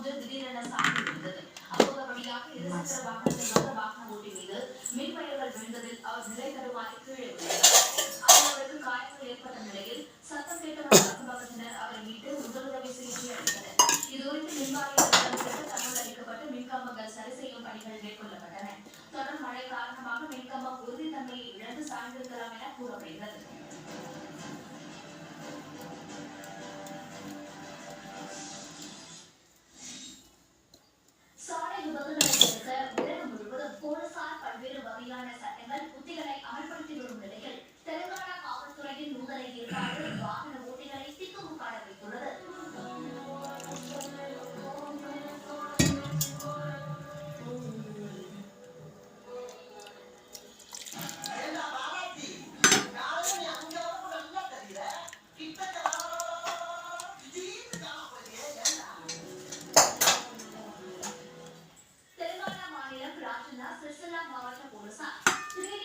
ஒன்று திடீரென சாய்ந்து விழுந்தது. அப்போது வழியாக இருசக்கர வாகனத்தில் வந்த வாகன ஓட்டி மீது மின்வயர்கள் விழுந்ததில் அவர் நிலை தடுமாறி கீழே விழுந்தார். அவருக்கு காயங்கள் ஏற்பட்ட நிலையில் சத்தம் கேட்டவர்கள் அக்கம் பக்கத்தினர் அவரை மீட்டு முதலுதவி சிகிச்சை அளித்தனர். இதுகுறித்து மின்வாரியத்திடம் தகவல் அளிக்கப்பட்டு மின்கம்பங்கள் சரி செய்யும் பணிகள் மேற்கொள்ளப்பட்டன. தொடர் மழை காரணமாக மின்கம்பம் உறுதித்தன்மையை இழந்து சாய்ந்திருக்கலாம் என கூறப்படுகிறது. சாலை விபத்துகளை தடுக்க உலகம் முழுவதும் போலீசார் பல்வேறு வகையான சட்டங்கள் உத்திகளை அமல்படுத்தி வரும் நிலையில் தெலுங்கானா காவல்துறையின் நூதன ஏற்பாடு வாகன ஓட்டிகளை திக்குமுக்காட வைத்துள்ளது. தெலுங்கானா மாநிலம் ராஜன்னா சிர்சில்லா மாவட்ட போலீசார் 3D